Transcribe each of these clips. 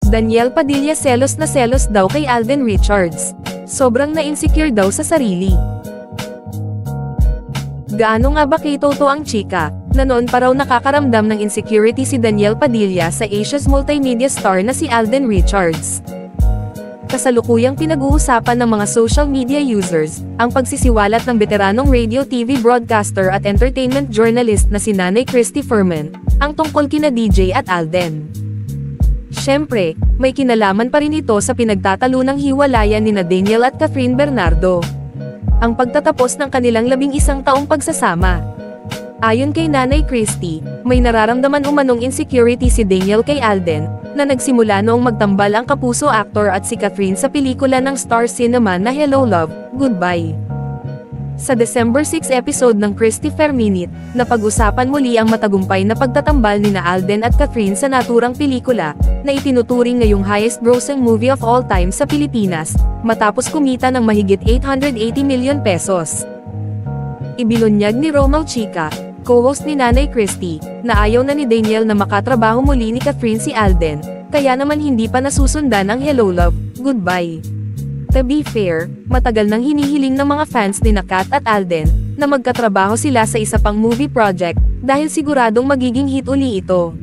Daniel Padilla selos na selos daw kay Alden Richards. Sobrang na-insecure daw sa sarili. Gaano nga ba kay Toto ang chika, na noon pa raw nakakaramdam ng insecurity si Daniel Padilla sa Asia's multimedia star na si Alden Richards. Kasalukuyang pinag-uusapan ng mga social media users, ang pagsisiwalat ng veteranong radio TV broadcaster at entertainment journalist na si Nanay Christy Fermin, ang tungkol kina DJ at Alden. Siyempre, may kinalaman pa rin ito sa pinagtatalunang hiwalayan ni Daniel at Catherine Bernardo. Ang pagtatapos ng kanilang 11 taong pagsasama. Ayon kay Nanay Christy, may nararamdaman umanong insecurity si Daniel kay Alden, na nagsimula noong magtambal ang kapuso actor at si Catherine sa pelikula ng Star Cinema na Hello Love, Goodbye. Sa December 6 episode ng Christy Ferminit, napag-usapan muli ang matagumpay na pagtatambal ni Alden at Catherine sa naturang pelikula, na itinuturing ngayong highest-grossing movie of all time sa Pilipinas, matapos kumita ng mahigit 880 million pesos. Ibinunyag ni Romel Chica, co-host ni Nanay Christy, na ayaw na ni Daniel na makatrabaho muli ni Catherine si Alden, kaya naman hindi pa nasusundan ang Hello Love, Goodbye. To be fair, matagal nang hinihiling ng mga fans ni Kat at Alden, na magkatrabaho sila sa isa pang movie project, dahil siguradong magiging hit uli ito.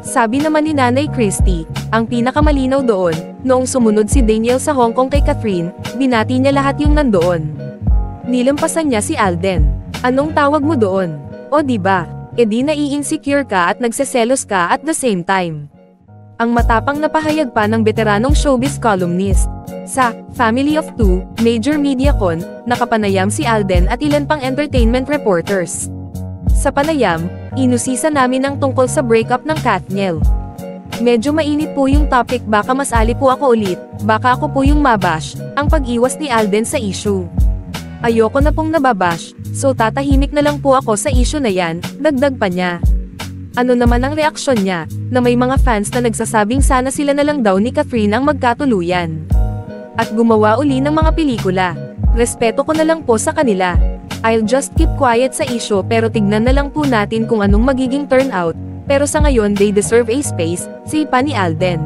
Sabi naman ni Nanay Christy, ang pinakamalinaw doon, noong sumunod si Daniel sa Hong Kong kay Catherine, binati niya lahat yung nandoon. Nilampasan niya si Alden. Anong tawag mo doon? O diba, edi nai-insecure ka at nagseselos ka at the same time. Ang matapang na pahayag pa ng veteranong showbiz columnist. Sa Family of Two, Major Mediacon, nakapanayam si Alden at ilan pang entertainment reporters. Sa panayam, inusisa namin ang tungkol sa breakup ng Katniel. Medyo mainit po yung topic, baka masali po ako ulit, baka ako po yung mabash, ang pag-iwas ni Alden sa issue. Ayoko na pong nababash, so tatahimik na lang po ako sa issue na yan, dagdag pa niya. Ano naman ang reaksyon niya, na may mga fans na nagsasabing sana sila na lang daw ni Catherine ang magkatuluyan. At gumawa uli ng mga pelikula. Respeto ko na lang po sa kanila. I'll just keep quiet sa issue pero tignan na lang po natin kung anong magiging turnout, pero sa ngayon they deserve a space, sipa ni Alden.